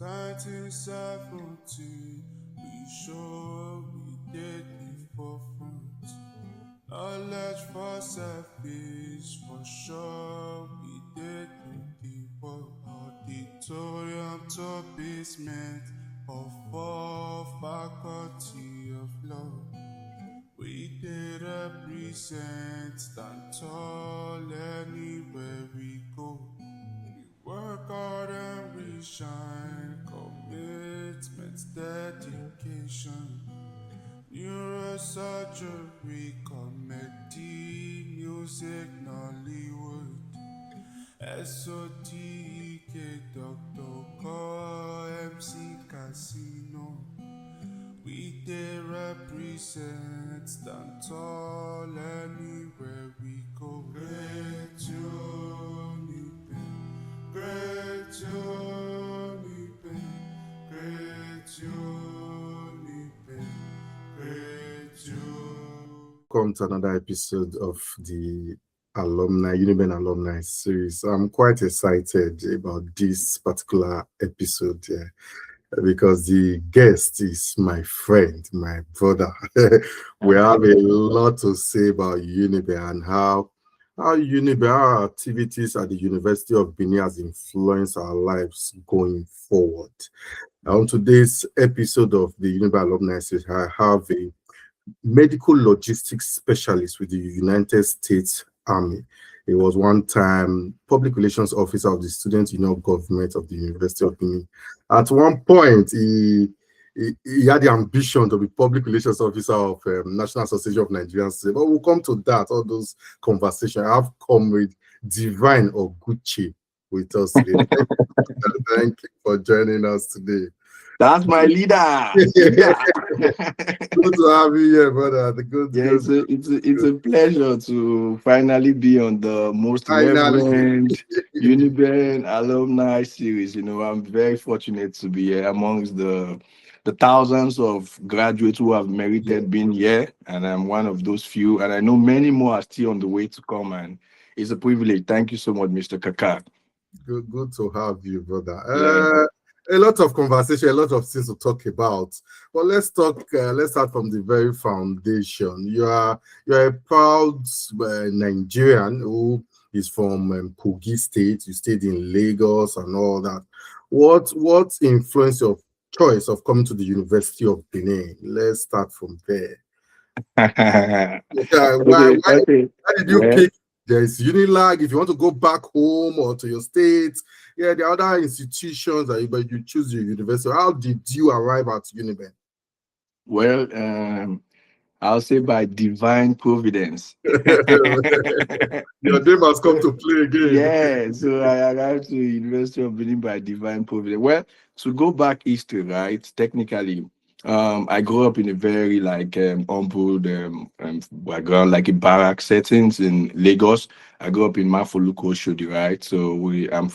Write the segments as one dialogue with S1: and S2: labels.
S1: 1970, we sure we did before fruit. Knowledge for selfish, for sure we did the work. Auditorium to basement of all faculty of law. We did represent, stand tall anywhere we go. Work hard and we shine, commitment, dedication. Neurosurgery, comedy, music, Nollywood. SOTK, Dr. Call, MC Casino. We did represent, stand tall anywhere we go. Great Uniben, great Uniben, great Uniben, great Uniben. Welcome to another episode of the Uniben Alumni series. I'm quite excited about this particular episode. Because the guest is my friend, my brother. We have a lot to say about Uniben and how Uniben, our activities at the University of Benin has influenced our lives going forward. On today's episode of the Uniben Alumni Series, I have a medical logistics specialist with the United States Army. He was one time public relations officer of the Student Union Government of the University of Benin. At one point, he had the ambition to be public relations officer of National Association of Nigerian States. But we'll come to that, all those conversations. I have comrade Divine Oguche with us today. Thank you for joining us today.
S2: That's my leader.
S1: Good to have you here, brother.
S2: It's a pleasure to finally be on the most reverend Uniben Alumni series. I'm very fortunate to be here amongst the thousands of graduates who have merited being here, and I'm one of those few. And I know many more are still on the way to come, and it's a privilege. Thank you so much, Mr. Kaka.
S1: Good to have you, brother. A lot of conversation, a lot of things to talk about. But let's start from the very foundation. You are a proud Nigerian who is from Kogi State. You stayed in Lagos and all that. What influenced your choice of coming to the University of Benin? Let's start from there. Why did you pick? There's Unilag. If you want to go back home or to your state, there are other institutions but you choose your university. How did you arrive at Uniben?
S2: Well, I'll say by divine providence.
S1: Your name has come to play again.
S2: Yeah, so I arrived to the University of Benin by divine providence. Well, to go back history, right? Technically, I grew up in a very humble background, like a barrack settings in Lagos. I grew up in Mafoluko Oshodi, right? So I'm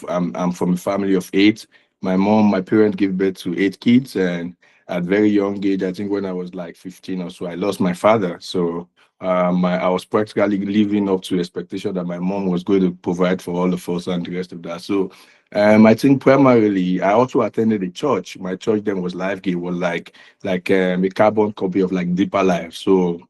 S2: from a family of 8. My parents gave birth to 8 kids, and at very young age, I think when I was like 15 or so, I lost my father. So I was practically living up to expectation that my mom was going to provide for all of us and the rest of that. So I think primarily I also attended a church. My church then was Life Gate, was like a carbon copy of like Deeper Life. So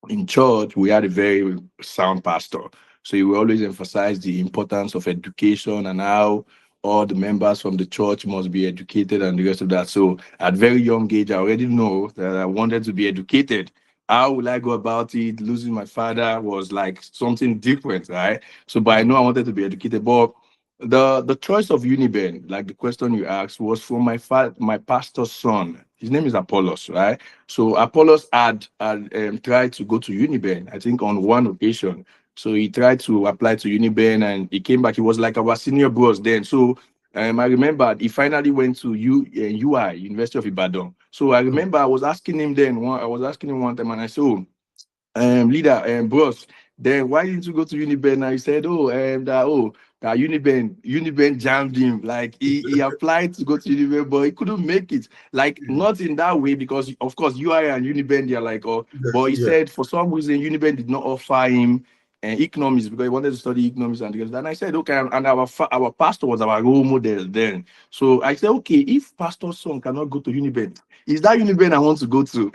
S2: in church we had a very sound pastor. So he would always emphasize the importance of education and how all the members from the church must be educated and the rest of that. So at very young age, I already know that I wanted to be educated. How will I go about it? Losing my father was like something different, right? So, but I know I wanted to be educated. But the choice of Uniben, like the question you asked, was from my pastor's son. His name is Apollos, right? So Apollos had tried to go to Uniben, I think on one occasion. So he tried to apply to Uniben and he came back. He was like our senior bros then. So I remember he finally went to UI, University of Ibadan. So I remember I was asking him one time and I said, leader, bros, then why didn't you go to Uniben? And he said, Uniben jammed him. Like he applied to go to Uniben, but he couldn't make it. Like not in that way, because of course UI and Uniben, they're like, but he said for some reason Uniben did not offer him economics because he wanted to study economics and the rest. And I said, okay, and our pastor was our role model then. So I said, okay, if pastor's son cannot go to Uniben, is that Uniben I want to go to?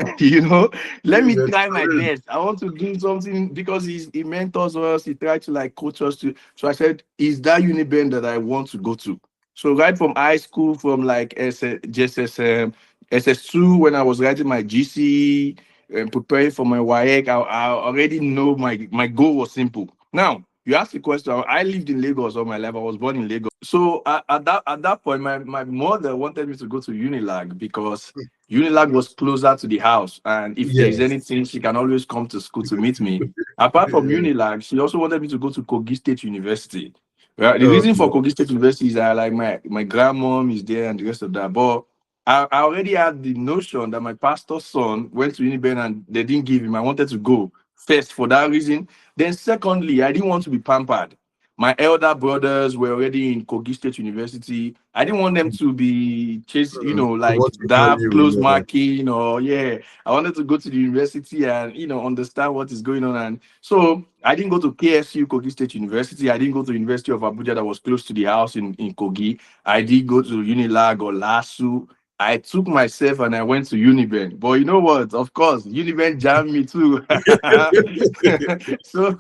S2: Let me
S3: You're
S2: try my
S3: true.
S2: best. I want to do something because he mentors us, he tried to like coach us to. So I said, is that Uniben that I want to go to? So right from high school, from like JSSM, SS2, when I was writing my GC and preparing for my WAEC, I already know my goal was simple. Now, you asked the question, I lived in Lagos all my life. I was born in Lagos. So at that point, my mother wanted me to go to Unilag because Unilag was closer to the house. And if there is
S3: Yes.
S2: anything, she can always come to school to meet me. Apart from
S3: Yeah.
S2: Unilag, she also wanted me to go to Kogi State University. Right? The reason for
S3: Okay.
S2: Kogi State University is that like my grandmom is there and the rest of that. But I already had the notion that my pastor's son went to Uniben and they didn't give him. I wanted to go first for that reason. Then, secondly, I didn't want to be pampered. My elder brothers were already in Kogi State University. I didn't want them to be chased,
S3: To
S2: like
S3: want to join
S2: that
S3: you,
S2: close
S3: yeah.
S2: marking or yeah. I wanted to go to the university and understand what is going on. And so I didn't go to KSU Kogi State University. I didn't go to University of Abuja that was close to the house in Kogi. I did go to Unilag or LASU. I took myself and I went to Uniben. But you know what? Of course, Uniben jammed me too. so,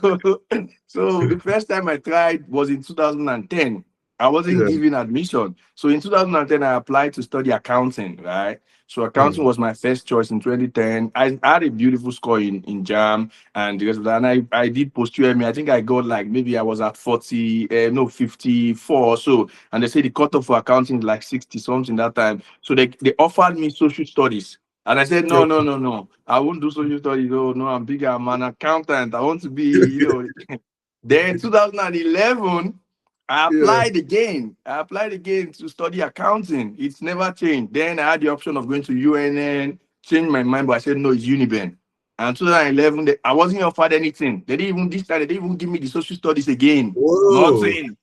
S2: so the first time I tried was in 2010. I wasn't
S3: Yeah.
S2: given admission. So in 2010, I applied to study accounting, right? So accounting
S3: Mm.
S2: was my first choice in 2010. I had a beautiful score in JAM and the rest of that. And I did post UME. I think I got like maybe I was at 40, no, 54 or so. And they say the cutoff for accounting is like 60 something that time. So they offered me social studies. And I said, no, no,
S3: Okay.
S2: no, no. I won't do social studies. Oh, no, I'm bigger. I'm an accountant. I want to be, Then 2011, I
S3: Yeah.
S2: applied again. I applied again to study accounting. It's never changed. Then I had the option of going to UNN, changed my mind, but I said, no, it's Uniben. And 2011, I wasn't offered anything. They didn't even, this time, they didn't even give me the social studies again.
S3: Whoa.
S2: Nothing.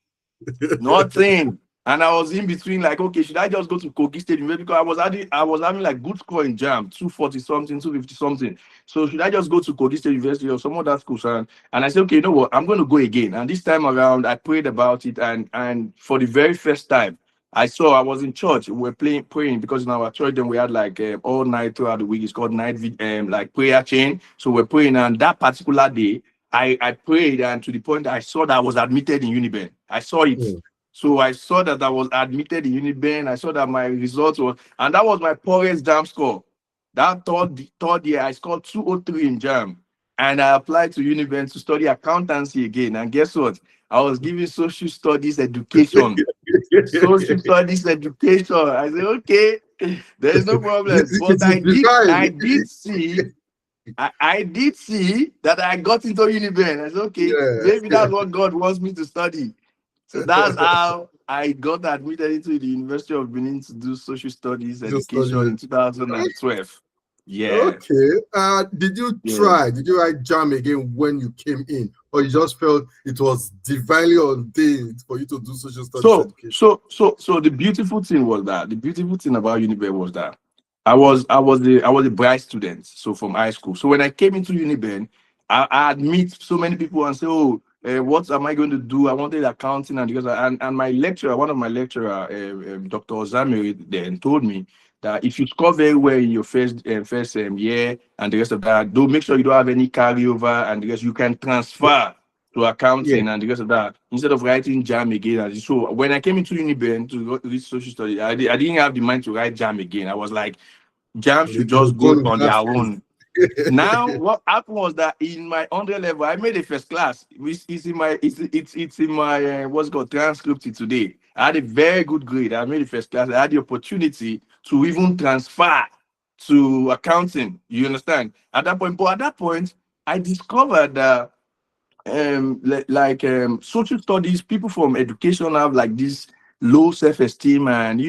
S2: Nothing. And I was in between, like, okay, should I just go to Kogi State University? Because I was having like good score in JAM, 240 something, 250 something. So should I just go to Kogi State University or some other schools? And I said, okay, you know what? I'm going to go again. And this time around, I prayed about it. And for the very first time, I was in church. We were praying because in our church, then we had like all night throughout the week. It's called like prayer chain. So we're praying. And that particular day, I prayed. And to the point that I saw that I was admitted in Uniben. I saw it.
S3: Mm.
S2: So I saw that I was admitted in Uniben. I saw that my results was, and that was my poorest JAM score. That third year, I scored 203 in JAM. And I applied to Uniben to study accountancy again. And guess what? I was giving social studies education. Social studies education. I said, okay, there is no problem. But
S3: It is
S2: I
S3: divine.
S2: did see I did see that I got into Uniben. I said, okay, maybe
S3: Yeah.
S2: that's what God wants me to study. So that's how I got admitted into the University of Benin to do social studies
S3: Just
S2: education
S3: study.
S2: in 2012. Yeah,
S3: Okay. Did you
S2: yeah.
S3: try? Did you write jam again when you came in, or you just felt it was divinely ordained for you to do social studies
S2: So,
S3: education?
S2: so the beautiful thing was that the beautiful thing about Uniben was that I was a bright student. So from high school. So when I came into Uniben, I'd meet so many people and say, "Oh, what am I going to do? I wanted accounting," and because and my lecturer, one of my lecturer, Dr. Ozamiri, then told me that if you score very well in your first year and the rest of that, don't make sure you don't have any carryover and the rest. You can transfer to
S3: Yeah.
S2: accounting and the rest of that instead of writing jam again. So when I came into Uniben to read social studies, I didn't have the mind to write jam again. I was like, jam should
S3: It was
S2: just go
S3: gone in
S2: on their
S3: that phase.
S2: own. Now, what happened was that in my 100 level, I made a first class. Which is in my it's in my what's called transcript today. I had a very good grade. I made a first class. I had the opportunity to even transfer to accounting. You understand? At that point, but at that point, I discovered that social studies, people from education have like this low self-esteem, and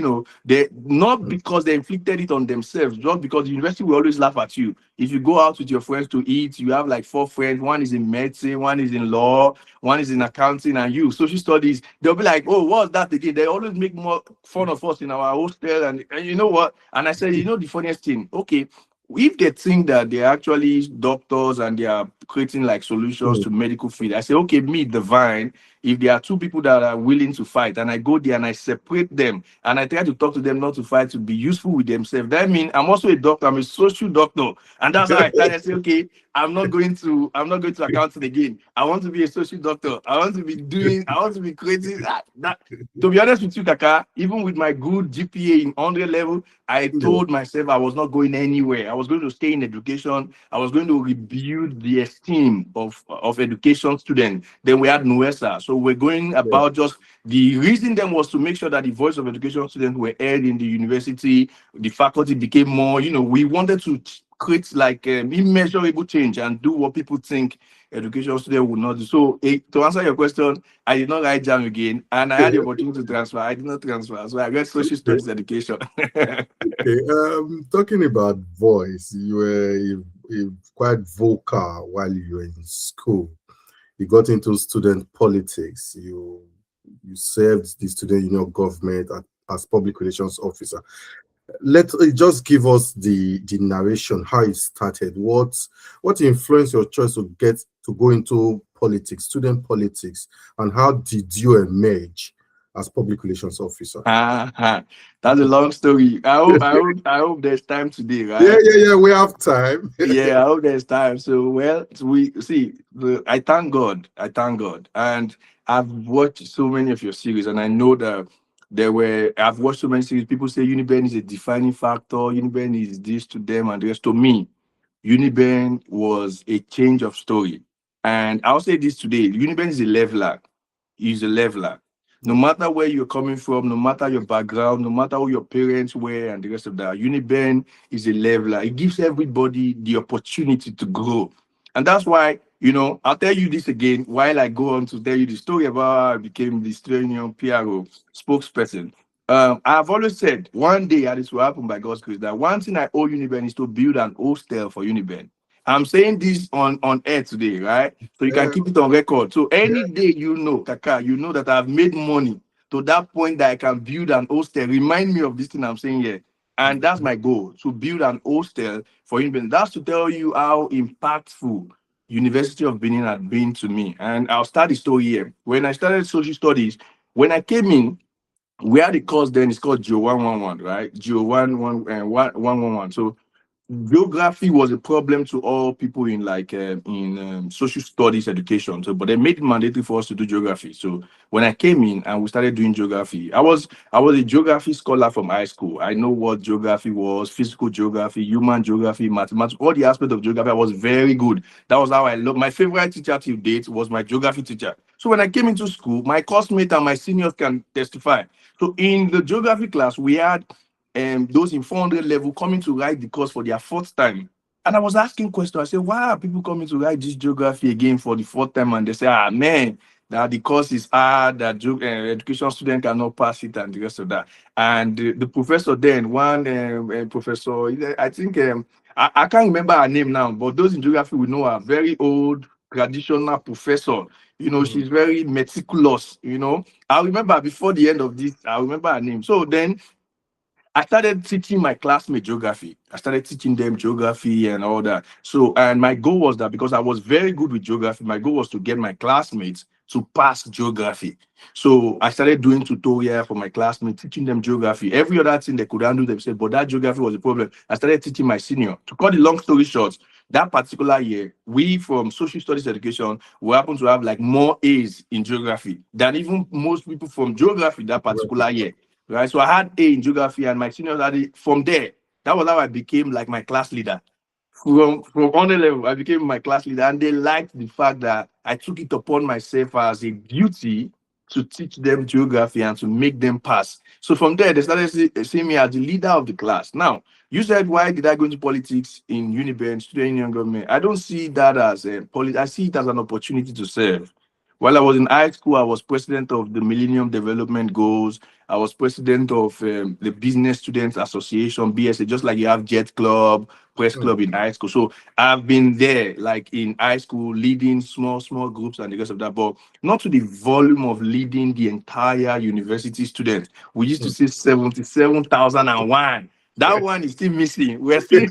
S2: they not
S3: Mm.
S2: because they inflicted it on themselves, just because the university will always laugh at you. If you go out with your friends to eat, you have like four friends, one is in medicine, one is in law, one is in accounting, and you social studies, they'll be like, oh, what's that again? They always make more fun of us in our hostel. And you know what? And I said, the funniest thing, okay, if they think that they're actually doctors and they are creating like solutions
S3: Mm.
S2: to medical field, I say, okay, me, divine, if there are two people that are willing to fight and I go there and I separate them and I try to talk to them not to fight, to be useful with themselves, that means I'm also a doctor, I'm a social doctor. And that's how I started say, okay, I'm not going to accounting again. I want to be a social doctor. I want to be creating that. To be honest with you, Kaka, even with my good GPA in 100 level, I
S3: Yeah.
S2: told myself I was not going anywhere. I was going to stay in education. I was going to rebuild the esteem of education students. Then we had NUESA. So we're going
S3: Yeah.
S2: about just the reason then was to make sure that the voice of education students were heard in the university. The faculty became more, we wanted to create like immeasurable change and do what people think education students would not do. So to answer your question, I did not write jam again, and I had the opportunity to transfer. I did not transfer, so I read social
S3: Okay.
S2: studies education.
S3: Okay. Talking about voice, you were quite vocal while you were in school. You got into student politics. You served the student union government as public relations officer. Let just give us the narration, how it started. What influenced your choice to get to go into politics, student politics, and how did you emerge as public relations officer?
S2: That's a long story. I hope there's time today,
S3: Yeah,
S2: right?
S3: yeah, yeah. We have time.
S2: Yeah, I hope there's time. So, well, we see. I thank God. I thank God, and I've watched so many of your series, and I know that I've watched so many series. People say Uniben is a defining factor. Uniben is this to them and the rest. To me, Uniben was a change of story, and I'll say this today: Uniben is a leveler. Is a leveler. No matter where you're coming from, no matter your background, no matter who your parents were, and the rest of that, Uniben is a leveler. It gives everybody the opportunity to grow. And that's why, I'll tell you this again while I go on to tell you the story about how I became the student union PRO spokesperson. I've always said one day, and this will happen by God's grace, that one thing I owe Uniben is to build an hostel for Uniben. I'm saying this on air today, right? So you can
S3: Yeah,
S2: keep it on record. So
S3: yeah.
S2: any day Kaka, that I've made money to that point that I can build an hostel. Remind me of this thing I'm saying here. And that's my goal, to build an hostel for Uniben. That's to tell you how impactful University of Benin had been to me. And I'll start the story here. When I started social studies, when I came in, we had a course then, it's called Geo 111, right? Geo 111. So geography was a problem to all people in like in social studies education. So, but they made it mandatory for us to do geography. So when I came in and we started doing geography, I was a geography scholar from high school. I know what geography was: physical geography, human geography, mathematics, all the aspects of geography. I was very good. That was how I love. My favorite teacher till date was my geography teacher. So when I came into school, my classmates and my seniors can testify. So in the geography class, we had those in 400 level coming to write the course for their fourth time. And I was asking questions. I said, why are people coming to write this geography again for the fourth time? And they say, man, that the course is hard, that education student cannot pass it, and the rest of that. And the professor then, one professor, I think, I can't remember her name now, but those in geography we know are very old, traditional professor.
S3: Mhm.
S2: She's very meticulous. I remember before the end of this, I remember her name. So then I started teaching my classmates geography. I started teaching them geography and all that. So, and my goal was that because I was very good with geography, my goal was to get my classmates to pass geography. So I started doing tutorial for my classmates, teaching them geography. Every other thing they could handle themselves, but that geography was a problem. I started teaching my senior. To cut the long story short, that particular year, we from social studies education, we happen to have like more A's in geography than even most people from geography that particular year, right? So I had A in geography, and my seniors had it. From there, that was how I became like my class leader. From on the level, I became my class leader, and they liked the fact that I took it upon myself as a duty to teach them geography and to make them pass. So from there, they started seeing me as the leader of the class. Now, you said, why did I go into politics in Uniben, student union government? I don't see that as a I see it as an opportunity to serve. While I was in high school, I was president of the Millennium Development Goals. I was president of the Business Students Association, BSA, just like you have Jet Club, Press
S3: Mm.
S2: Club in high school. So I've been there, like in high school, leading small groups and the rest of that, but not to the volume of leading the entire university students. We used to
S3: Mm.
S2: say 77,001. That one is still missing. We are still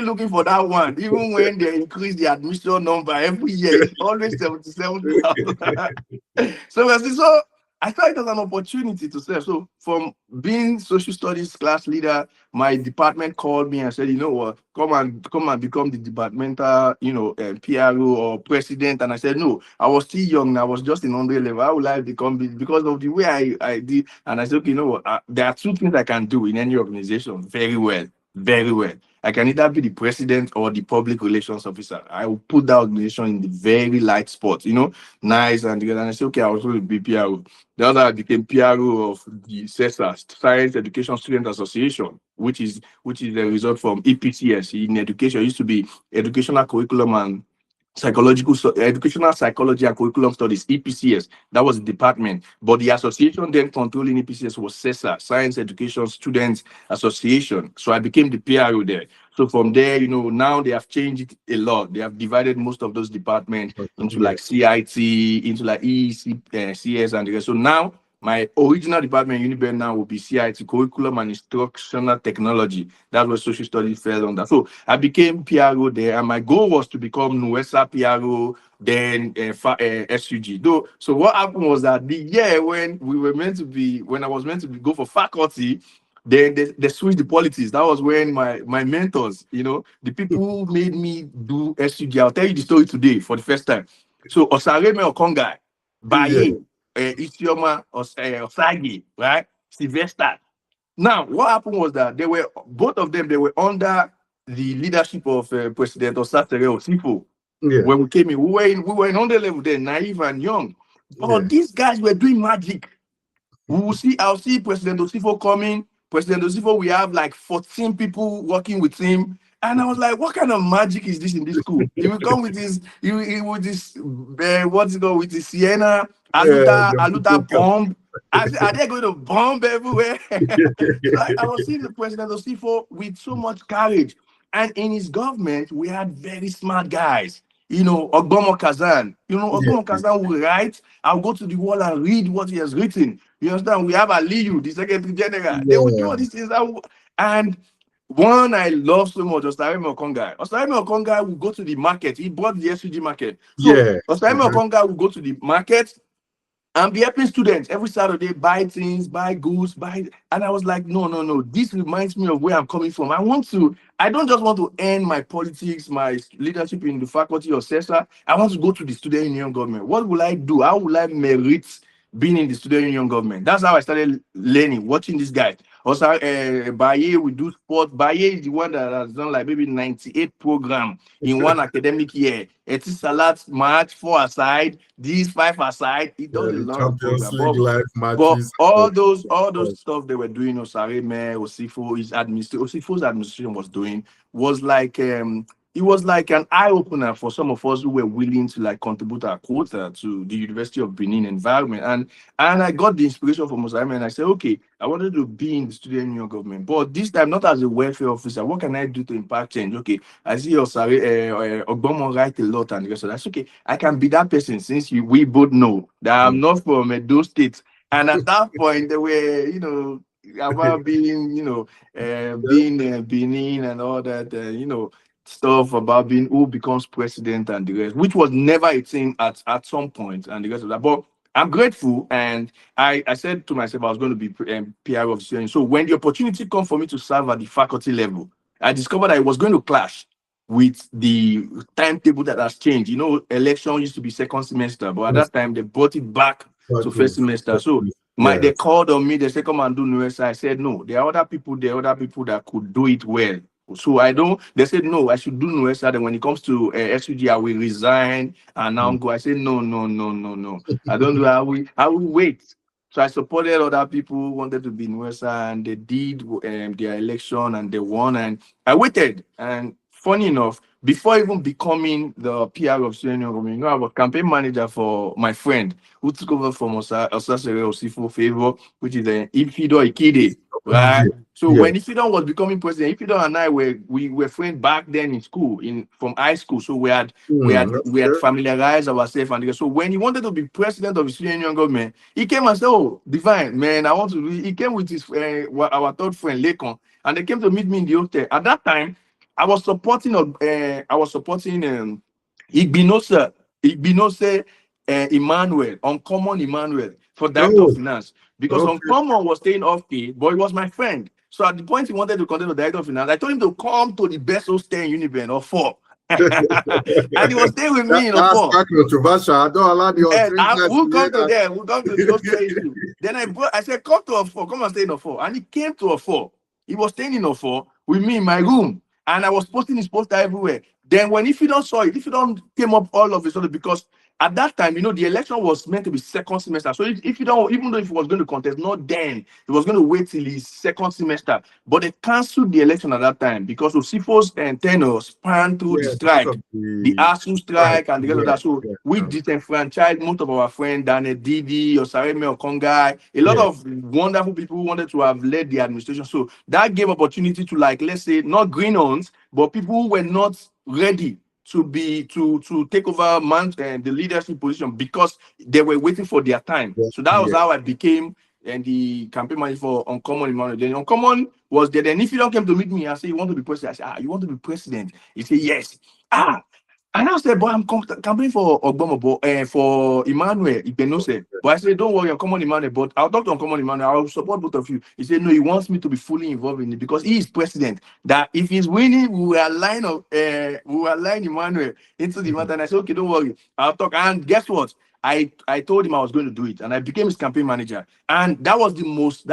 S2: looking for that one. Even when they increase the admission number every year, it's always 77,000. So so I thought it was an opportunity to serve. So from being social studies class leader, my department called me and said, you know what, come and become the departmental, PRO or president. And I said, no, I was still young. I was just in 100 level. How will I become this? Because of the way I did. And I said, okay, you know what, there are two things I can do in any organization very well, very well. I can either be the president or the public relations officer. I will put that organization in the very light spot, nice and good. And I said, okay, I was going to be PRO. The other I became PRO of the CESA, Science Education Student Association, which is a result from EPCS in education. It used to be Educational Curriculum and Educational Psychology and Curriculum Studies, EPCS. That was the department. But the association then controlling EPCS was CESA, Science Education Students Association. So I became the PRO there. So from there, now they have changed it a lot. They have divided most of those departments into
S3: Yeah.
S2: like CIT, into like EEC, CS, and the rest. So now my original department, Uniben, now will be CIT, Curriculum and Instructional Technology. That's what social studies fell under. So I became PRO there, and my goal was to become NUESA PRO, then SUG. Though, so what happened was that the year when I was meant to go for faculty, then they switched the politics. That was when my mentors, the people who made me do SUG. I'll tell you the story today for the first time. So Osareme Okonga,
S3: Yeah.
S2: Baye, Isioma Osagi, right? Sylvester. Now, what happened was that both of them, they were under the leadership of President Osatere Osifo.
S3: Yeah.
S2: When we came in, we were in on the level then, naive and young.
S3: Yeah.
S2: But these guys were doing magic. I'll see President Osifo coming. President Osifo, we have like 14 people working with him. And I was like, what kind of magic is this in this school? He will come with with this, what's it called, with the Sienna,
S3: The
S2: Aluta
S3: people
S2: bomb. I said, are they going to bomb everywhere? So I was seeing the President Osifo with so much courage. And in his government, we had very smart guys. Ogbomo Kazan.
S3: yeah.
S2: Ogbomo Kazan will write. I'll go to the wall and read what he has written. You understand? We have Aliyu, the Secretary General. They will do
S3: Yeah.
S2: all these things. And one I love so much, Osareme Okonga. Osareme Okonga will go to the market. He bought the SUG market. So
S3: Yeah.
S2: Osareme Okonga will go to the market and be helping students every Saturday, buy things, buy goods, and I was like, no, no, no. This reminds me of where I'm coming from. I don't just want to end my politics, my leadership in the faculty or CESA. I want to go to the student union government. What will I do? How will I merit being in the student union government? That's how I started learning, watching this guy. Also, Baye, we do sport. Baye is the one that has done like maybe 98 program in one academic year. Etisalat match 4 aside, these 5 aside. He
S3: Yeah.
S2: does a
S3: The
S2: lot of
S3: Champions
S2: program.
S3: League live
S2: But
S3: matches.
S2: all those stuff they were doing, Osareme, Osifo's administration was doing was like it was like an eye opener for some of us who were willing to like contribute our quota to the University of Benin environment. And I got the inspiration from Osareme, and I said, okay, I wanted to be in the student union government, but this time not as a welfare officer. What can I do to impact change? Okay, I see Ogbomo write a lot and the rest of that. That's okay. I can be that person since we both know that I'm not from those states. And at that point, they were, about being, being Benin and all that, stuff about being who becomes president and the rest, which was never a thing at some point and the rest of that. But I'm grateful, and I said to myself I was going to be PR of students. So when the opportunity come for me to serve at the faculty level, I discovered I was going to clash with the timetable that has changed. Election used to be second semester, but at that time they brought it back to first semester. So
S3: Yeah.
S2: they called on me, they said, come and do NUESA. I said, no, there are other people that could do it well. So they said, no, I should do NUESA. Then when it comes to SUG, I will resign and now go. I said, no, no, no, no, no. I don't do I will wait. So I supported other people who wanted to be in NUESA, and they did their election and they won. And I waited. And funny enough, before even becoming the PR of Student Union Government, I was campaign manager for my friend who took over from Osasere Osifo Favor, which is an Ifido Ikide, right? So
S3: Yeah.
S2: when Ifidon was becoming president, Ifidon and I were friends back then in school, in from high school. So we had
S3: Okay.
S2: familiarized ourselves. And so when he wanted to be president of the student union government, he came and said, "Oh, Divine, man, I want to do." He came with his our third friend Lekon, and they came to meet me in the hotel. At that time, I was supporting Igbinose Igbinose Emmanuel, Uncommon Emmanuel, for director of
S3: Oh,
S2: finance, because
S3: okay.
S2: Uncommon was staying off key, but he was my friend. So at the point he wanted to continue the director of finance, I told him to come to the best hostel in Uniben or four. And he was staying with me in a
S3: That's
S2: four.
S3: quite controversial. I don't allow the
S2: And
S3: drink guys
S2: we'll
S3: to hear
S2: come to there. We'll come to the hostel issue. Then I said, come to a four, come and stay in a four. And he came to a four. He was staying in a four with me in my room. And I was posting his poster everywhere. Then when if you don't saw it, if you don't came up all of a sudden, because at that time, the election was meant to be second semester. So if you don't, even though if he was going to contest, not then, he was going to wait till his second semester. But they canceled the election at that time because Osifo's tenure spanned through the
S3: Yeah, because
S2: strike,
S3: of
S2: the
S3: the
S2: ASU
S3: strike.
S2: strike and the rest of
S3: Yeah,
S2: that. So
S3: yeah,
S2: we disenfranchised most of our friends, Daniel Didi, Osareme Okongai, a lot
S3: yeah.
S2: of wonderful people who wanted to have led the administration. So that gave opportunity to, like, let's say, not green ons, but people who were not ready to take over the leadership position because they were waiting for their time.
S3: Yeah,
S2: So that was
S3: yeah.
S2: how I became and the campaign manager for Uncommon Emmanuel. Then Uncommon was there. Then if you don't came to meet me and say you want to be president, I said, you want to be president? He said, yes. And I said, but I'm campaigning for Ogbomo, for Emmanuel Ibenose. But I said, don't worry, Uncommon Emmanuel, but I'll talk to Uncommon Emmanuel. I'll support both of you. He said, no, he wants me to be fully involved in it because he is president. That if he's winning, we will align Emmanuel into the matter. And I said, okay, don't worry, I'll talk. And guess what? I told him I was going to do it, and I became his campaign manager. And that was the most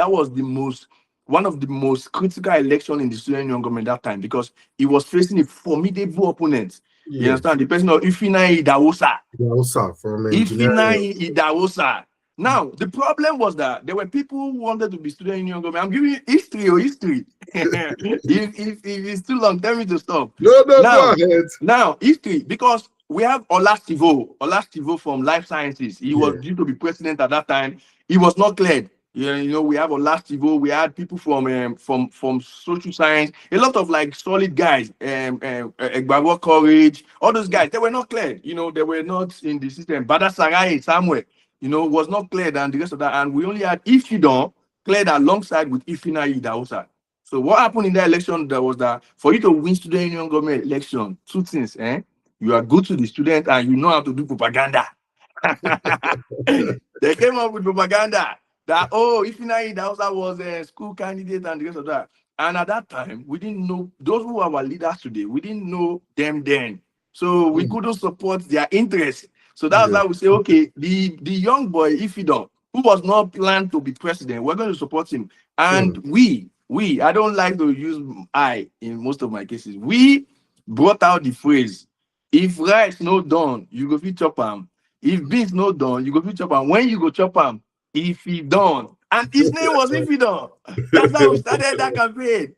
S2: one of the most critical election in the student union government that time because he was facing a formidable opponent. You
S3: Yes.
S2: understand? The person of Ifeanyi Idahosa.
S3: Yeah, also from engineering.
S2: Ifeanyi Idahosa. Now, the problem was that there were people who wanted to be student union government. I'm giving you history or history. if it's too long, tell me to stop.
S3: No, no, go
S2: Now,
S3: ahead.
S2: history, because we have Olastivo from Life Sciences. He was
S3: Yeah.
S2: due to be president at that time. He was not cleared. Yeah, we have Olastivo. We had people from social science. A lot of like solid guys. Egbavo Courage. All those guys. They were not cleared. They were not in the system. Bada Sarai somewhere. Was not cleared, and the rest of that. And we only had Ifidon cleared alongside with Ifeanyi Idahosa. So what happened in that election? There was that for you to win student union government election, two things. You are good to the student and you know how to do propaganda. They came up with propaganda that, if Ifeanyi Idahosa was a school candidate and the rest of that. And at that time, we didn't know those who are our leaders today. We didn't know them then, so we couldn't support their interests. So that's
S3: Yeah.
S2: how we say, okay, the young boy Ifidon, who was not planned to be president, we're going to support him. And
S3: Mm.
S2: I don't like to use I in most of my cases. We brought out the phrase, if rice no done, you go fit chop am. If beans no done, you go fit chop am. When you go chop am, if he done. And his name was If he done. That's how we started that campaign.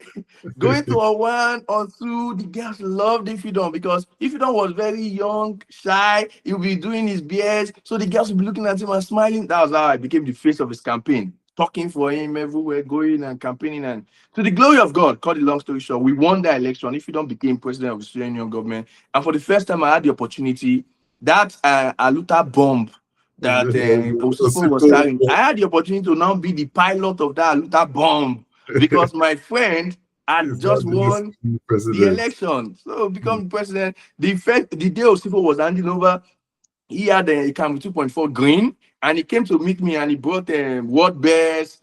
S2: Going to a one or two, the girls loved Ifidon because Ifidon was very young, shy. He would be doing his BS. So the girls would be looking at him and smiling. That was how I became the face of his campaign, talking for him everywhere, going and campaigning. And to the glory of God, cut the long story short, we won the election. Ifidon became president of the student union government. And for the first time, I had the opportunity, that Aluta bomb that Osifo was carrying, I had the opportunity to now be the pilot of that Aluta bomb because my friend had
S3: It's not
S2: just
S3: just
S2: won the
S3: president.
S2: election. So become president. The day Osifo was handing over, he had a came 2.4 green, and he came to meet me, and he brought word best,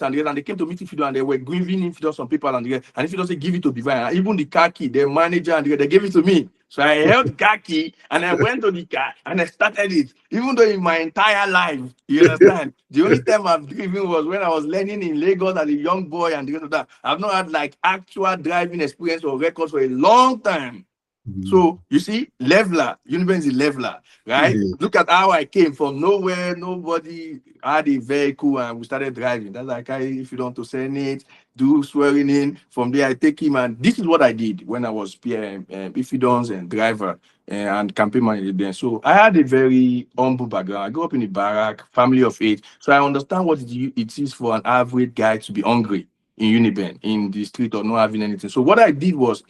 S2: and they came to meet Ifido, and they were giving Ifido some people, and Ifido said, give it to Divine. And even the car key, the manager, and they gave it to me. So I held the car key, and I went to the car, and I started it. Even though in my entire life, you understand, the only time I've driven was when I was learning in Lagos as a young boy, and the rest of that. I've not had like actual driving experience or records for a long time.
S3: Mhm.
S2: So you see, leveler, Uniben is a leveler, right?
S3: Yeah.
S2: Look at how I came from nowhere, nobody had a vehicle, and we started driving. That's like, if you don't to Senate, do swearing in. From there, I take him, and this is what I did when I was PM, Ifidon's and driver and campaign manager then. So I had a very humble background. I grew up in a barrack, family of 8. So I understand what it is for an average guy to be hungry. in Uniben in the street or not having anything. So what I did was,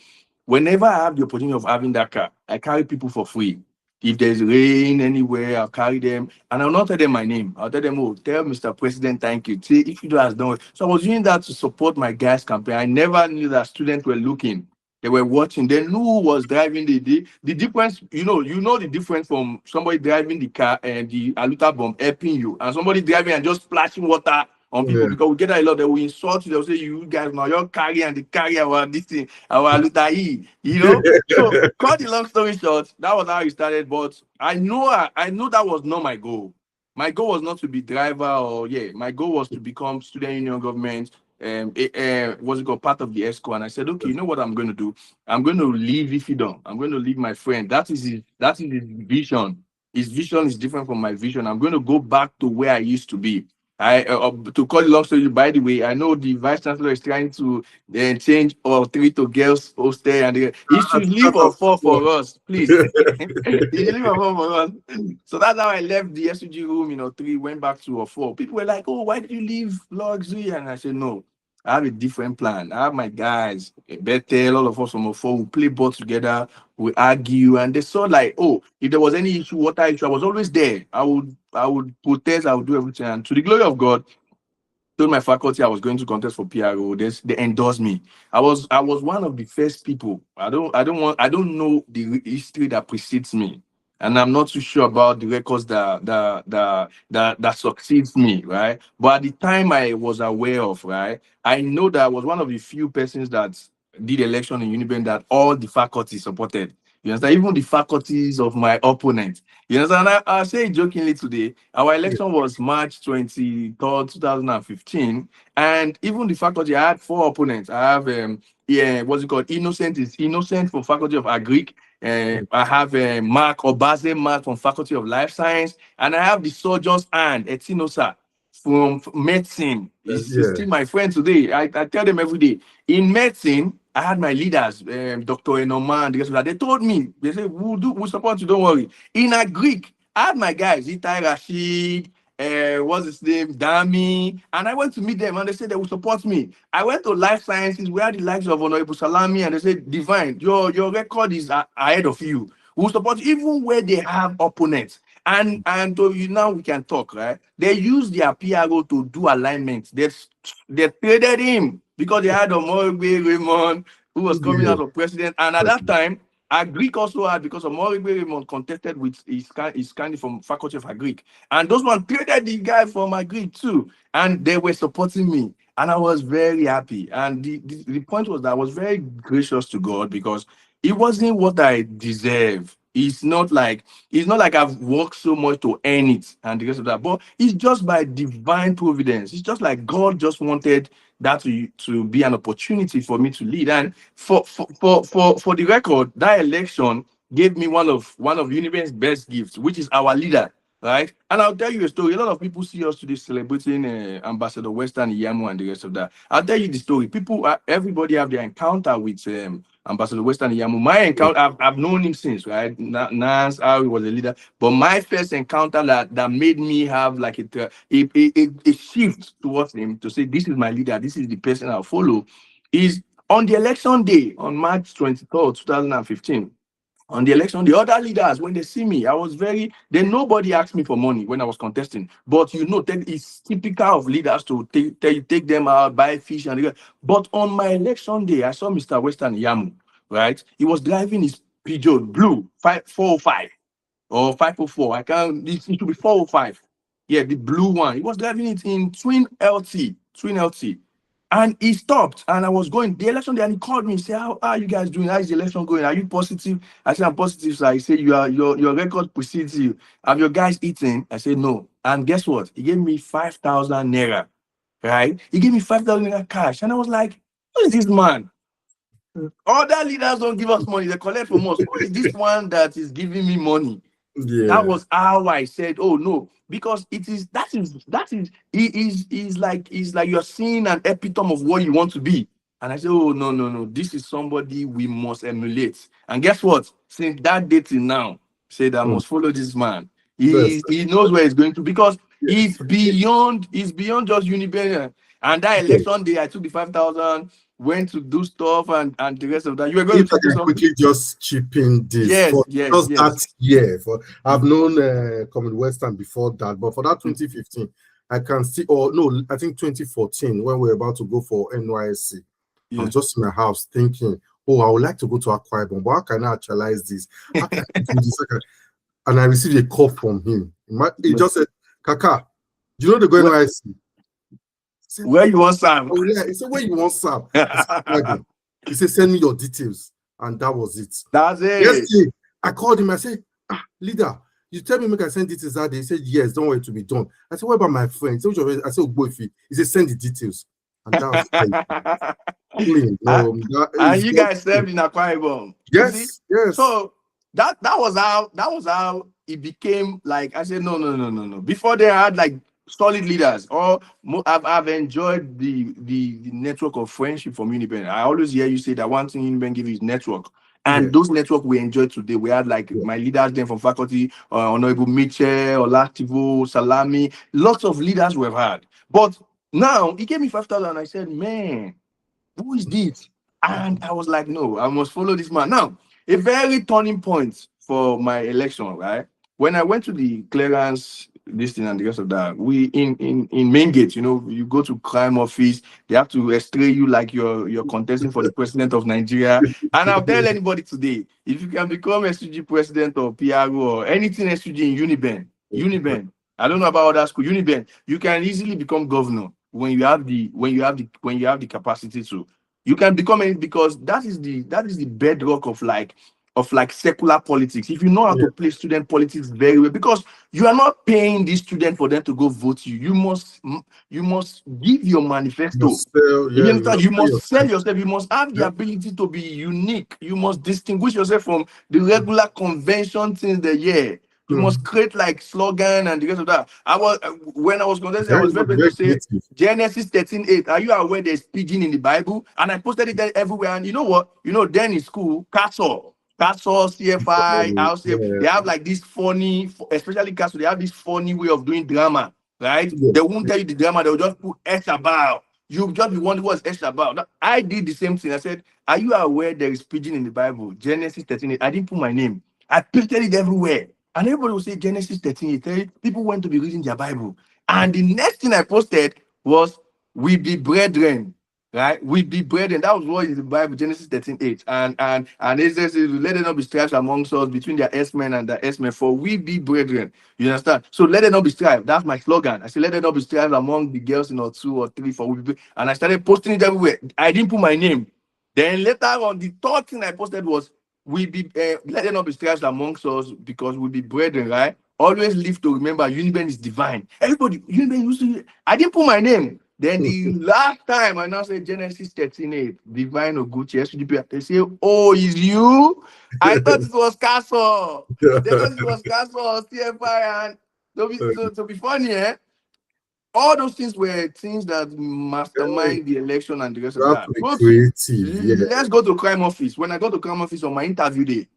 S2: whenever I have the opportunity of having that car, I carry people for free. If there's rain anywhere, I'll carry them, and I'll not tell them my name. I'll tell them, oh, tell Mr. President, thank you. See, if you do has done it. So I was doing that to support my guys' campaign. I never knew that students were looking. They were watching. They knew who was driving the difference. You know the difference from somebody driving the car and the aluta bomb helping you, and somebody driving and just splashing water on people,
S3: Yeah.
S2: because we get that a lot. They will insult you. They'll say, you guys now you're carry and they carry our this thing, our aluta e. So cut the long story short, that was how it started. But I know that was not my goal. My goal was not to be driver, or my goal was to become student union government. Was it called part of the ESCO? And I said, okay, you know what I'm going to do? I'm going to leave Ifidon. I'm going to leave my friend. That is his vision. His vision is different from my vision. I'm going to go back to where I used to be. To cut the long story, by the way, I know the vice chancellor is trying to change all three to girls hostel, and he should leave all four for us, please. He should leave all four for us. So that's how I left the SUG room, three, went back to a four. People were like, oh, why did you leave luxury? And I said, no, I have a different plan. I have my guys, Bethel, all of us from a four, we play ball together, we argue, and they saw like, oh, if there was any issue, water issue, I was always there. I would protest, I would do everything. And to the glory of God, told my faculty I was going to contest for PRO. They endorsed me. I was one of the first people. I don't know the history that precedes me, and I'm not too sure about the records that succeeds me, right? But at the time I was aware of, right, I know that I was one of the few persons that did election in Uniben that all the faculty supported. You understand? Even the faculties of my opponent. You understand? I say it jokingly today. Our election was March 23rd, 2015, and even the faculty, I had four opponents. I have what's it called? Innocent is Innocent from Faculty of Agric. I have Mark Obaze Mark from Faculty of Life Science, and I have the Sojourns and Etinosa from medicine. He's
S3: Yeah.
S2: still my friend today. I tell them every day. In medicine, I had my leaders, Dr. Enoma and the rest of that. They told me, they said, we'll support you, don't worry. In a Greek, I had my guys, Itai Rashid, what's his name, Dami, and I went to meet them and they said they will support me. I went to Life Sciences, where the likes of Honorable Salami, and they said, Divine, your record is ahead of you. We'll support you, even where they have opponents. And so now we can talk, right? They use their PRO to do alignment. They traded him because they had Omorigbe Raymond, who was coming
S3: Yeah.
S2: out of president. And at that time, Agric also had, because Omorigbe Raymond contested with his candidate from Faculty of Agric. And those one traded the guy from Agric too. And they were supporting me. And I was very happy. And the point was that I was very gracious to God, because it wasn't what I deserve. It's not like I've worked so much to earn it and the rest of that, but it's just by divine providence. It's just like God just wanted that to be an opportunity for me to lead. And for the record, that election gave me one of Uniben's best gifts, which is our leader, right? And I'll tell you a story. A lot of people see us today celebrating Ambassador Western Yamu and the rest of that. I'll tell you the story. Everybody have their encounter with Ambassador Western Yamu. My encounter, I've known him since, right? Nance, how he was a leader. But my first encounter that made me have like a shift towards him to say, this is my leader, this is the person I'll follow, is on the election day on March 23rd, 2015. On the election, the other leaders, when they see me, then nobody asked me for money when I was contesting. But it's typical of leaders to take them out, buy fish but on my election day, I saw Mr. Western Yamu, right? He was driving his Peugeot blue 405 or 504. I can't, it should be 405. Yeah, the blue one. He was driving it in twin LT. And he stopped, and I was going the election day, and he called me and said, how are you guys doing? How is the election going? Are you positive? I said, I'm positive, sir. He said, your record precedes you. Have your guys eaten? I said, no. And guess what? He gave me 5,000 naira, right? He gave me 5,000 naira cash. And I was like, who is this man? Other leaders don't give us money, they collect from us. Who is this one that is giving me money? That
S3: Yeah.
S2: was how I said, oh no, because it is you're seeing an epitome of what you want to be. And I said, oh no, no, no, this is somebody we must emulate. And guess what? Since that day till now, said I
S3: Mm.
S2: must follow this man.
S3: That's
S2: He knows where he's going to, because
S3: yeah.
S2: it's beyond just Uniben. And that
S3: Okay.
S2: election day, I took the 5,000, went to do stuff and the rest of that. You were going
S3: If
S2: to
S3: I
S2: say
S3: can
S2: something?
S3: quickly just chip in this
S2: Yes,
S3: for
S2: yes,
S3: just
S2: yes.
S3: that year, for I've
S2: Mm,
S3: known Common Western before that, but for that
S2: mm,
S3: 2015, I can see, or no, I think 2014 when we were about to go for NYSC, I
S2: yeah.
S3: was just in my house thinking, oh, I would like to go to Akwa Ibom, but how can I actualize this? How can I do this? And I received a call from him. He
S2: Yeah.
S3: just said, Kaka, do you know the go
S2: Where,
S3: NYSC? Said,
S2: where you want some?
S3: oh yeah. He said, where you want Sam? I said, "Dragon." He said, send me your details. And that was it.
S2: That's
S3: Yes,
S2: it.
S3: I called him. I said, leader, you tell me make I send details that day. He said, yes, don't want it to be done. I said, what about my friend? He said, "Which of it?" I said, Ogboifi. He said, send the details. And that was clean.
S2: and,
S3: That
S2: and
S3: is
S2: you
S3: just
S2: guys served in Akwa Ibom. You see?
S3: yes, yes.
S2: So that was how it became like I said, no, no, no, no, no. Before they had like solid leaders, or I've enjoyed the network of friendship from Uniben. I always hear you say that one thing Uniben give is network.
S3: Yeah,
S2: And those network we enjoy today. We had like
S3: yeah.
S2: my leaders then from faculty, Honorable Mitchell, Olativo, Salami, lots of leaders we've had. But now he gave me 5,000. I said, man, who is this? And I was like, no, I must follow this man. Now, a very turning point for my election, right? When I went to the clearance, this thing and the rest of that, we in main gate, you go to crime office, they have to estray you like you're contesting for the president of Nigeria. And I'll tell anybody today, if you can become SUG president or PRO or anything SUG in Uniben, I don't know about other school, Uniben, you can easily become governor when you have the capacity to. You can become it because that is the bedrock of like secular politics. If you know how
S3: Yeah.
S2: to play student politics very well, because you are not paying these students for them to go vote you. You must give your
S3: You
S2: manifesto.
S3: sell,
S2: You
S3: yeah, you
S2: understand? You
S3: sell
S2: must sell
S3: yourself.
S2: yourself. You must have the
S3: Yeah.
S2: ability to be unique. You must distinguish yourself from the regular convention things the year. You must
S3: Mm.
S2: create like slogan and the rest of that. When I was contesting, I
S3: Yeah,
S2: was
S3: you
S2: very
S3: must be
S2: going to
S3: very
S2: say
S3: creative.
S2: Genesis 13:8. Are you aware there's pigeon in the Bible? And I posted it there everywhere. And you know what? Then in school, Castle, CFI,
S3: Yeah,
S2: they have like this funny, especially Castle, they have this funny way of doing drama, right?
S3: yeah,
S2: They won't tell you the drama, they'll just put X about. You just be wondering what's X about. I did the same thing. I said, are you aware there is pigeon in the Bible? Genesis 13:8. I didn't put my name. I pasted it everywhere. And everybody will say Genesis 13:8. People went to be reading their Bible. And the next thing I posted was we be brethren, right? We be brethren. That was what is the Bible, Genesis 13:8. And it says, let it not be strife amongst us between the S-men and the S-men, for we be brethren. You understand? So let it not be strife. That's my slogan. I said, let it not be strife among the girls in or two or three, for we be. And I started posting it everywhere. I didn't put my name. Then later on, the third thing I posted was we be let it not be strife amongst us because we be brethren, right? Always live to remember Uniben is divine. Everybody, Uniben used to. I didn't put my name. Then the last time I now say Genesis 13:8, divine Oguche, SGP, they say, oh, is you? I thought it was Castle. They thought it was Castle, CFI, and to be funny, all those things were things that
S3: yeah.
S2: mastermind the election and the rest of
S3: You have
S2: that.
S3: to be
S2: But
S3: creative. Yeah.
S2: let's go to crime office. When I got to crime office on my interview day,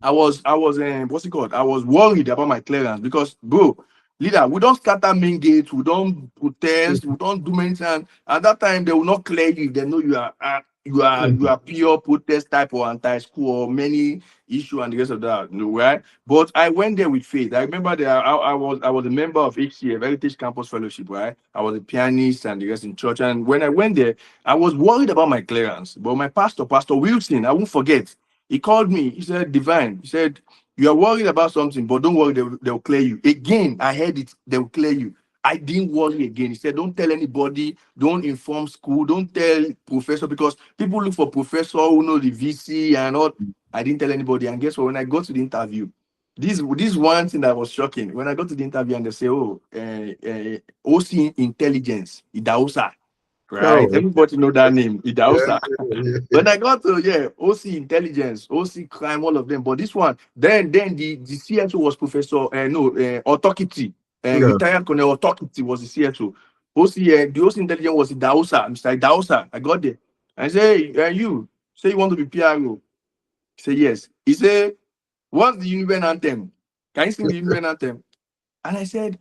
S2: I was what's it called? I was worried about my clearance because, bro, leader, we don't scatter main gates, we don't protest, we don't do many things. At that time, they will not clear you if they know you are pure protest type or anti-school or many issue and the rest of that, right? But I went there with faith. I remember that I was a member of HCF, Heritage Campus Fellowship, right? I was a pianist and the rest in church. And when I went there, I was worried about my clearance. But my Pastor Wilson, I won't forget. He called me. He said, Divine. He said, you are worried about something, but don't worry, they'll clear you. Again, I heard it, they'll clear you. I didn't worry again. He said, don't tell anybody, don't inform school, don't tell professor, because people look for professor who know the VC and all. I didn't tell anybody. And guess what? When I got to the interview, this one thing that was shocking. When I got to the interview and they say, oh, OC Intelligence, Idausa,
S3: Oh,
S2: right? Everybody know that name,
S3: yeah,
S2: Idausa.
S3: yeah,
S2: When I got to OC intelligence, OC crime, all of them. But this one, then the CSO was Professor no Otokiti,
S3: yeah.
S2: retired Colonel Otokiti was the CSO. The OC intelligence was Dausa, Mr. Dausa. I got there. I say, you say you want to be PRO? He say yes. He say, what's the Uniben anthem? Can you sing the Uniben anthem? And I said,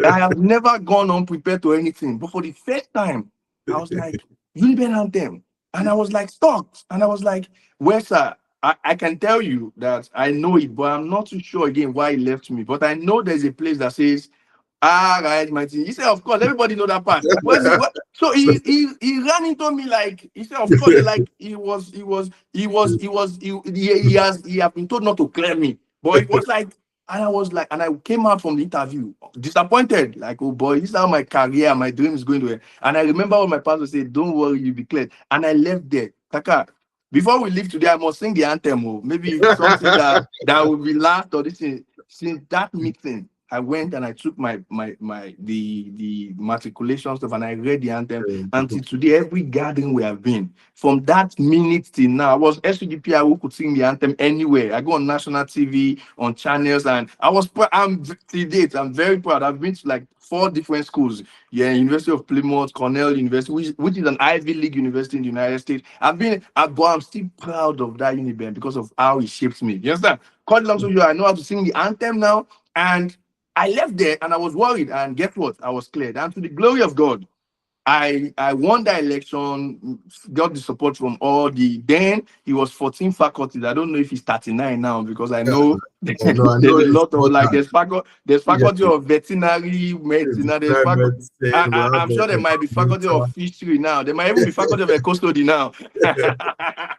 S2: I have never gone unprepared to anything, but for the first time, I was like, Uniben anthem. And I was like, stuck. And I was like, well, sir, I can tell you that I know it, but I'm not too sure again why he left me. But I know there's a place that says, ah, right, my team. He said, of course, everybody know that part. What? So he ran into me like he said, of course, like he have been told not to clear me, but it was like, and I was like, and I came out from the interview disappointed, like, oh boy, this is how my career, my dream is going to end. And I remember what my pastor said, don't worry, you'll be cleared. And I left there. Kaka, before we leave today, I must sing the anthem. Oh, maybe something that will be last or this thing. Since that meeting, I went and I took the matriculation stuff and I read the anthem. Until today, every gathering we have been, from that minute till now, I was SUDPI who could sing the anthem anywhere. I go on national TV, on channels, and I'm to date, I'm very proud. I've been to like 4 different schools. Yeah, University of Plymouth, Cornell University, which is an Ivy League university in the United States. But I'm still proud of that Uniben because of how it shaped me. You understand? Cut long story short, I know how to sing the anthem now, and I left there and I was worried. And guess what? I was cleared. And to the glory of God, I won that election, got the support from all the then he was 14 faculties. I don't know if he's 39 now because I know
S3: Oh, no, I know
S2: there's a
S3: it's
S2: lot of
S3: more
S2: like
S3: than
S2: there's
S3: yeah,
S2: faculty of veterinary medicine, now there's faculty.
S3: climate change, we have
S2: I'm sure there might be faculty of
S3: environmental.
S2: history now. There might even be faculty of custody now.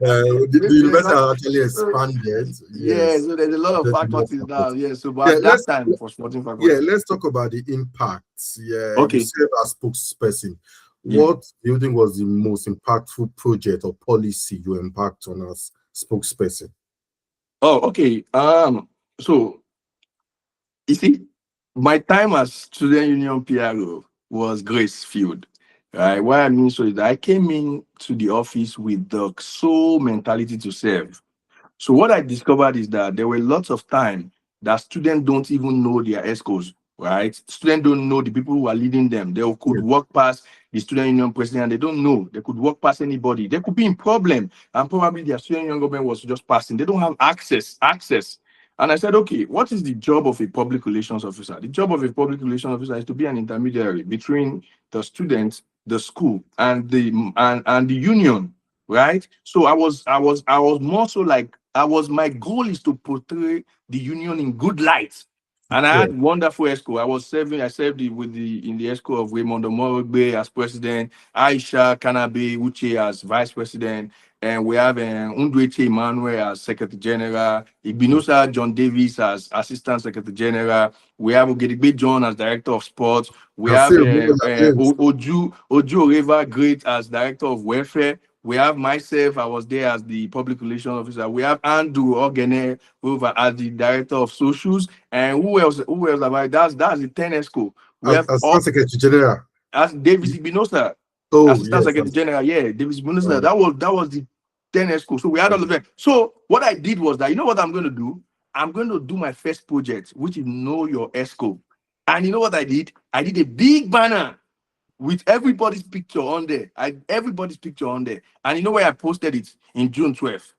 S3: The university has actually expanded.
S2: Yeah,
S3: Yes,
S2: so there's a lot of
S3: there's more
S2: faculties now.
S3: faculty.
S2: Yeah, so but
S3: Yeah,
S2: at that time it was 14
S3: yeah,
S2: faculties.
S3: let's talk about the impacts. Yeah, you
S2: Okay.
S3: serve as spokesperson.
S2: Yeah.
S3: What do you think was the most impactful project or policy you impact on as spokesperson?
S2: Oh, okay. So you see, my time as student union PRO was grace filled. Right. What I mean so is that I came in to the office with the sole mentality to serve. So what I discovered is that there were lots of time that students don't even know their ESCOs, right? Students don't know the people who are leading them. They could
S3: Yeah.
S2: walk past the student union president and they don't know. They could walk past anybody. They could be in problem and probably their student union government was just passing. They don't have access. And I said, okay, what is the job of a public relations officer? The job of a public relations officer is to be an intermediary between the students, the school, and the union, right? So I was more so like my goal is to portray the union in good light. And I
S3: Yeah.
S2: had wonderful ESCO. I served in the ESCO of Raymond Omorogbe as president, Aisha Kanabe Uche as vice president, and we have Undweche Emmanuel as secretary general, Igbinosa John Davis as assistant secretary general. We have Ogedigbe John as director of sports. We
S3: I
S2: have
S3: still remember that names.
S2: Oju Oreva Great as director of welfare. We have myself, I was there as the public relations officer. We have Andrew Ogene over as the director of socials. And who else? Who else have I? That's the 10 ESCO. We have
S3: As Secretary General.
S2: as Davis Ibinosa,
S3: Oh,
S2: assistant
S3: yes.
S2: secretary general. Yeah, Davis Ibinosa.
S3: Uh,
S2: That was the 10 ESCO. So we had all of them. So what I did was that, you know what I'm going to do? I'm going to do my first project, which is Know Your ESCO. And you know what I did? I did a big banner with everybody's picture on there. Everybody's picture on there. And you know where I posted it? In June 12th.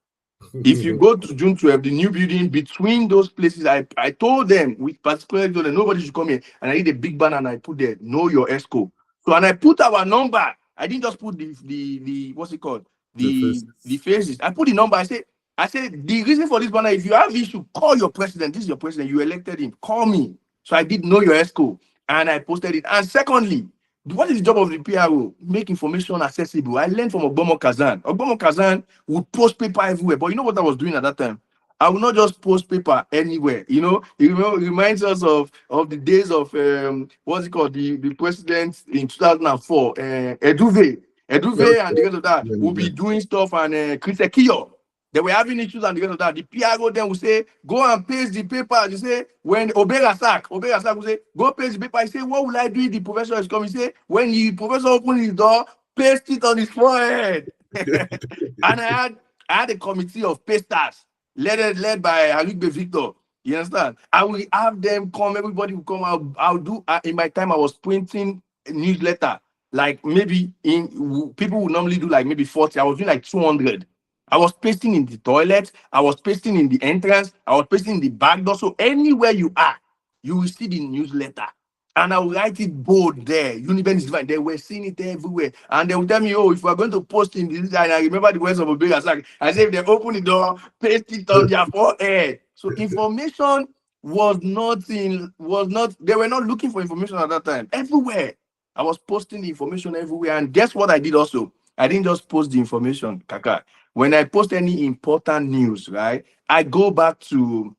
S2: If you go to June 12th, the new building between those places, I told them, with particularly told them nobody should come here. And I did a big banner and I put there, know your ESCO. So and I put our number. I didn't just put the what's it called?
S3: the first.
S2: The faces. I put the number. I said the reason for this banner, if you have issue, call your president. This is your president. You elected him. Call me. So I did know your ESCO and I posted it. And secondly, what is the job of the PRO? Make information accessible. I learned from Ogbomo Kazan. Ogbomo Kazan would post paper everywhere. But you know what I was doing at that time? I will not just post paper anywhere. You know, it reminds us of the days of what's it called? The president in 2004, Eduve. Eduve and the rest of that will be doing stuff, and Chris Ekiyo. They were having issues and the rest of that. The PRO then will say, go and paste the paper. You say, when Oberasak will say, go paste the paper. I say, what will I do if the professor is coming? Say, when the professor opens his door, paste it on his forehead. And I had a committee of pasters led by Arigbe Victor. You understand? I will have them come, everybody will come. I'll do, in my time, I was printing a newsletter. Like maybe people would normally do like maybe 40. I was doing like 200. I was pasting in the toilet. I was pasting in the entrance. I was pasting in the back door. So anywhere you are, you will see the newsletter. and I will write it bold there. Uniben is divine. They were seeing it everywhere. And they will tell me, oh, if we're going to post in this, and I remember the words of a big like as if they open the door, paste it on their forehead. So information they were not looking for information at that time. Everywhere. I was posting the information everywhere. And guess what I did also? I didn't just post the information, Kaka. When I post any important news, right, I go back to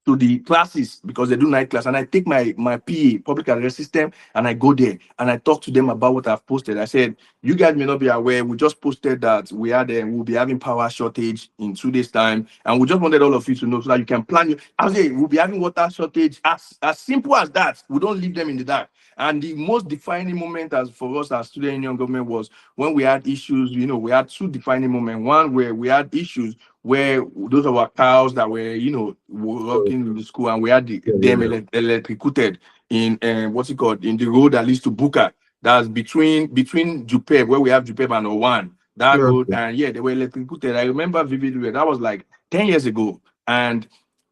S2: the classes because they do night class, and I take my PA public address system and I go there and I talk to them about what I've posted. I said, you guys may not be aware, we just posted that we'll be having power shortage in 2 days time, and we just wanted all of you to know so that you can plan your. I say we'll be having water shortage, as simple as that. We don't leave them in the dark. And the most defining moment as for us as student union government was when we had issues. We had two defining moments. One where we had issues where those of our cows that were, working in the school, and we had them
S3: Yeah.
S2: electrocuted in what's it called, in the road that leads to Buka. That's between Jupeb, where we have Jupeb and Owan. That road,
S3: Okay.
S2: and yeah, they were electrocuted. I remember vividly. That was like 10 years ago, and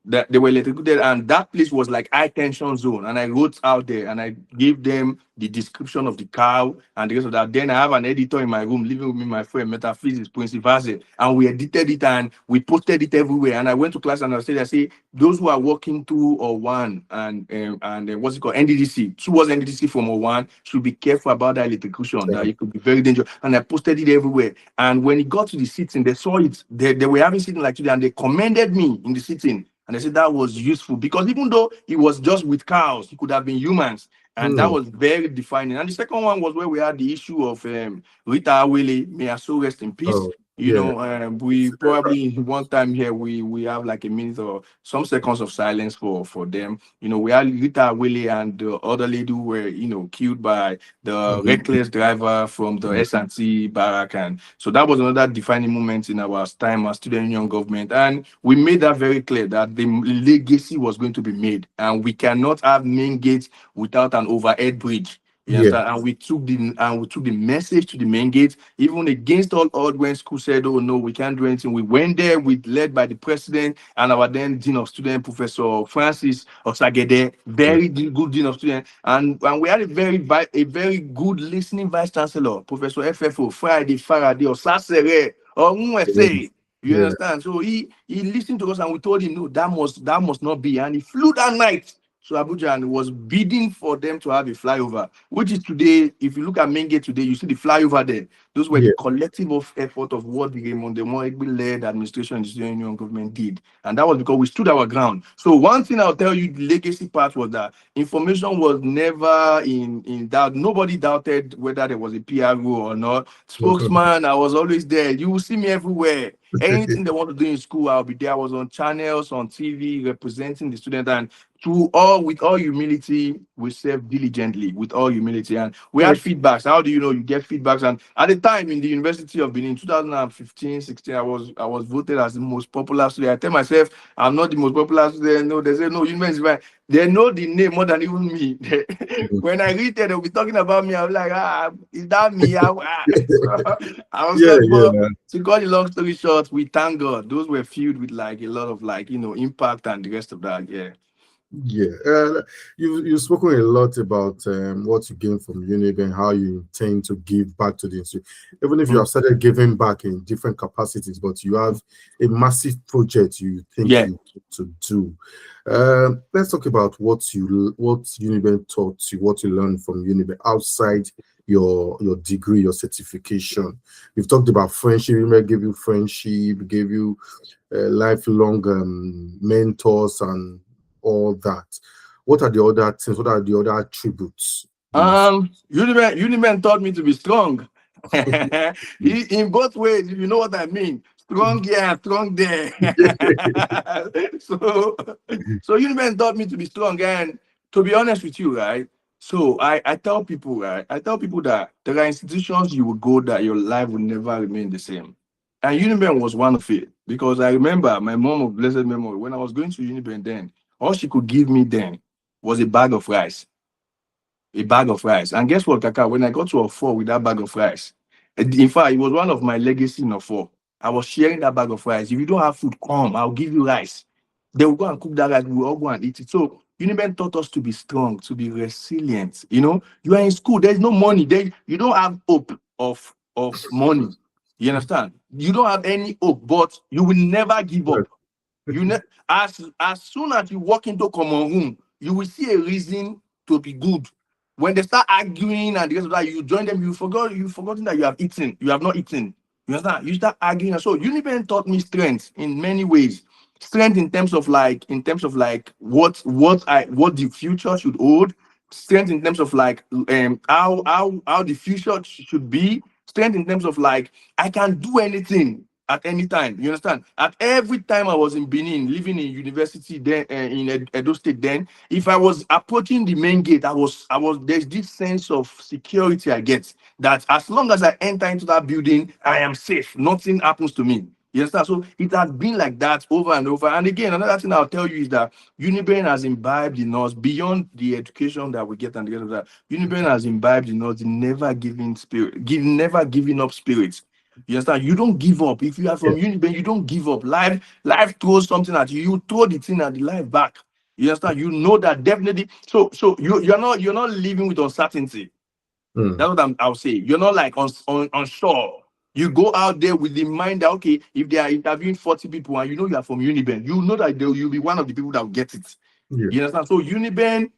S2: that they were electrocuted, and that place was like high tension zone. And I wrote out there, and I gave them the description of the cow and the rest of that. Then I have an editor in my room living with me, my friend, Metaphysics, Principal, and we edited it and we posted it everywhere. And I went to class and I say, those who are working two or one and what's it called, NDDC, towards NDDC from or one, should be careful about that electrocution, that it could be very dangerous. And I posted it everywhere. And when it got to the sitting, they saw it. They were having sitting like today, and they commended me in the sitting. And they said that was useful because even though it was just with cows, it could have been humans. And that
S3: Hmm.
S2: was very defining. And the second one was where we had the issue of Rita Awele, may her soul rest in peace.
S3: Oh, yeah.
S2: We probably one time here we have like a minute or some seconds of silence for them. We had Rita Awele and the other lady who were killed by the
S3: Mhm.
S2: reckless driver from the S&T barrack, and so that was another defining moment in our time as student union government. And we made that very clear that the legacy was going to be made, and we cannot have main gates without an overhead bridge. You
S3: Yeah.
S2: understand? And we took the message to the main gate, even against all odds when school said, "Oh no, we can't do anything." We went there with led by the president and our then dean of students, Professor Francis Osagede,
S3: Yeah.
S2: very good dean of students, and we had a very good listening vice chancellor, Professor FFO Friday Faraday or Sasere or say. You
S3: Yeah.
S2: understand? So he listened to us, and we told him, no, that must not be. And he flew that night to Abuja and was bidding for them to have a flyover, which is today, if you look at Main Gate today, you see the flyover there. Those were the
S3: Yeah.
S2: collective of effort of what the Raymond Egbe-led administration and the student union government did. And that was because we stood our ground. So one thing I'll tell you, the legacy part was that information was never in doubt. Nobody doubted whether there was a PRO or not. Spokesman, I was always there. You will see me everywhere. Anything they want to do in school, I'll be there. I was on channels, on TV, representing the student, and with all humility, we serve diligently with all humility. And we had feedbacks. How do you know? You get feedbacks. And at the time in the University of Benin, 2015, 16, I was voted as the most popular student. I tell myself I'm not the most popular student. No, they say no, Uniben is fine. They know the name more than even me. When I read it, they'll be talking about me. I'm like, is that me? So I was
S3: Yeah.
S2: like, but
S3: Yeah.
S2: to cut the long story short, we thank God. Those were filled with like a lot of like, impact and the rest of that. Yeah.
S3: Yeah, you've spoken a lot about what you gain from Uniben and how you intend to give back to the institute. Even if you
S2: Mhm.
S3: have started giving back in different capacities, but you have a massive project you think
S2: Yeah.
S3: you need to do. Let's talk about what Uniben taught you, what you learned from Uniben outside your degree, your certification. You've talked about friendship. Uniben gave you friendship, gave you lifelong mentors and all that. What are the other things? What are the other attributes you've
S2: Uniben taught me to be strong. In both ways, if you know what I mean. Strong here, strong there. so, so Uniben taught me to be strong. And to be honest with you, right? So I tell people, right? I tell people that there are institutions you will go that your life will never remain the same. And Uniben was one of it. Because I remember my mom of blessed memory, when I was going to Uniben then, all she could give me then was a bag of rice. A bag of rice. And guess what, Kaka? When I got to a four with that bag of rice, in fact, it was one of my legacy in a four. I was sharing that bag of rice. If you don't have food, come, I'll give you rice. They will go and cook that rice. We will all go and eat it. So Uniben taught us to be strong, to be resilient. You know, you are in school, there's no money, there you don't have hope of money. You understand? You don't have any hope, but you will never give
S3: Right.
S2: up. As soon as you walk into common room, you will see a reason to be good. When they start arguing and the rest of that, you join them. You've forgotten that you have eaten. You have not eaten. You understand? You start arguing. And so Uniben taught me strength in many ways. Strength in terms of like what the future should hold. Strength in terms of like how the future should be. Strength in terms of like I can do anything at any time. You understand? At every time I was in Benin, living in university then in Edo State, then if I was approaching the main gate, I was there's this sense of security I get that as long as I enter into that building, I am safe. Nothing happens to me. You understand? So it has been like that over and over. And again, another thing I'll tell you is that Uniben has imbibed in us beyond the education that we get and the rest of that. Uniben has imbibed in us the never giving spirit, never giving up spirit. You understand? You don't give up. If you are
S3: Yeah.
S2: from Uniben, you don't give up. Life throws something at you. You throw the thing at the life back. You understand? You know that definitely. So you're not living with uncertainty.
S3: Mm.
S2: That's what I'll say. You're not like on shore. You go out there with the mind that okay, if they are interviewing 40 people and you know you are from Uniben, you know that you'll be one of the people that will get it.
S3: Yeah.
S2: You understand? So Uniben,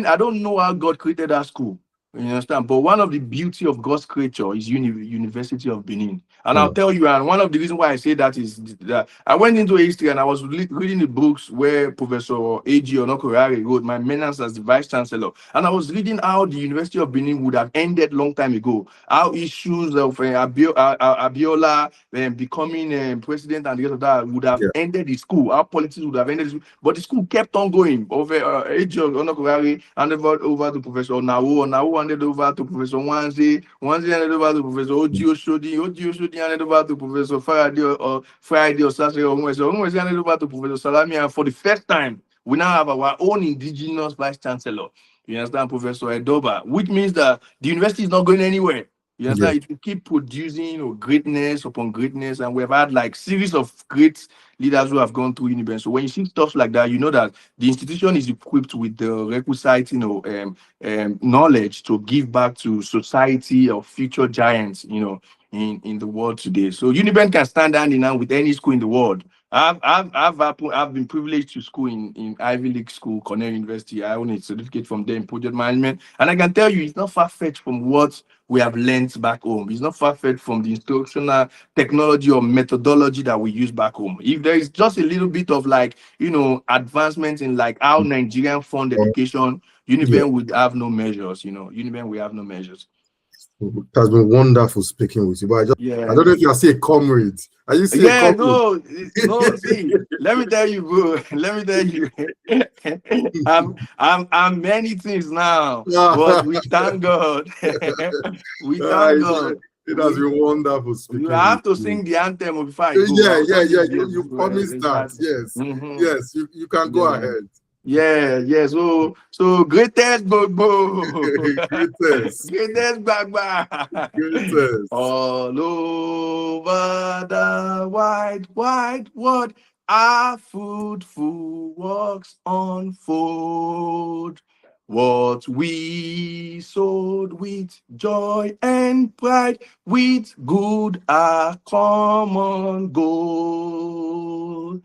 S2: I don't know how God created that school. You understand? But one of the beauty of God's creature is University of Benin. And I'll
S3: Mm.
S2: tell you, and one of the reasons why I say that is that I went into history and I was reading the books where Professor A.G. Onokorare wrote my menace as the vice chancellor. And I was reading how the University of Benin would have ended long time ago. How issues of Abiola becoming president and the rest of that would have
S3: Yeah.
S2: ended the school. How politics would have ended the school. But the school kept on going. Over A.G. Onokorare handed over to Professor Nawo handed over to Professor Wanze handed over to Professor Oji Oshodi handed over to Professor Friday or Saturday or Onwese handed over to Professor Salami. And for the first time, we now have our own indigenous vice chancellor. You understand, Professor Edoba, which means that the university is not going anywhere. You
S3: Yeah.
S2: understand? It will keep producing, greatness upon greatness, and we've had like series of great leaders who have gone through Uniben. So when you see stuff like that, you know that the institution is equipped with the requisite, knowledge to give back to society or future giants, in the world today. So Uniben can stand hand in hand with any school in the world. I've been privileged to school in Ivy League school, Cornell University. I own a certificate from there in project management, and I can tell you it's not far fetched from what we have learned back home. It's not far fetched from the instructional technology or methodology that we use back home. If there is just a little bit of like advancement in like how Nigerian fund
S3: Oh,
S2: education,
S3: yeah.
S2: Uniben would have no measures. Uniben will have no measures.
S3: It has been wonderful speaking with you. But I
S2: Yeah.
S3: don't know if you are still a comrade. Are you still a
S2: Yeah,
S3: comrade?
S2: no, no. See, let me tell you, bro. Let me tell you, I'm many things now, but we thank God. We
S3: Ah,
S2: thank God.
S3: it has
S2: We
S3: been wonderful
S2: you
S3: speaking with
S2: have to
S3: you.
S2: sing the anthem before I go.
S3: Yeah,
S2: I'll
S3: yeah,
S2: not
S3: yeah.
S2: leave here
S3: You
S2: before
S3: promised that.
S2: exactly.
S3: Yes.
S2: Mhm.
S3: Yes, you can go
S2: Yeah.
S3: ahead.
S2: Yeah. So greatest Bobo,
S3: Greatest.
S2: greatest Bagba,
S3: Greatest.
S2: all over the wide world, our fruitful works unfold. What we sowed with joy and pride, with good our common goal.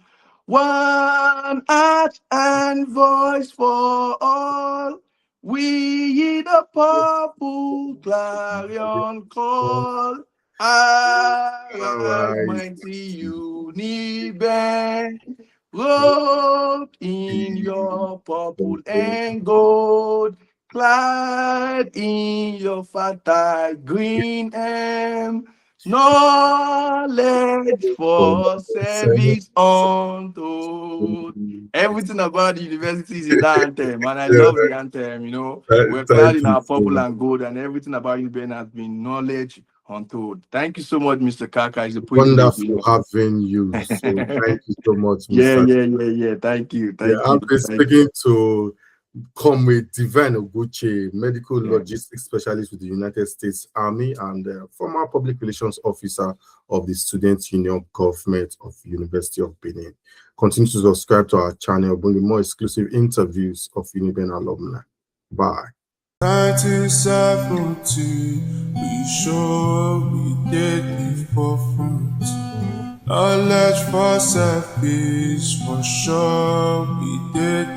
S2: One heart and voice for all. We heed the purple clarion call.
S3: All
S2: Arise,
S3: right.
S2: mighty Uniben, robed in your purple and gold, clad in your fertile green hem. Knowledge for service untold. Everything about the university is in that anthem, and I love
S3: Yeah,
S2: the anthem. We're clad
S3: thank
S2: in
S3: you
S2: our
S3: so
S2: purple
S3: much.
S2: and gold, and everything about you, Ben, has been knowledge untold. Thank you so much, Mr. Kaka. It's a privilege.
S3: Wonderful having you. So thank you so much,
S2: Yeah,
S3: Mr.
S2: yeah, yeah, yeah. Thank you,
S3: Yeah,
S2: thank
S3: I've
S2: you,
S3: been
S2: thank you.
S3: speaking to Comrade Divine Oguche, medical
S2: Yeah.
S3: logistics specialist with the United States Army and former public relations officer of the Student Union Government of University of Benin. Continue to subscribe to our channel, bringing more exclusive interviews of Uniben alumni. Bye.
S1: 1970, we sure we did the forefront. Knowledge for selfish, for sure we did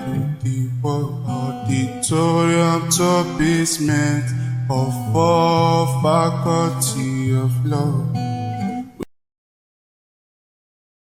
S1: the work. Auditorium to basement of all faculty of law.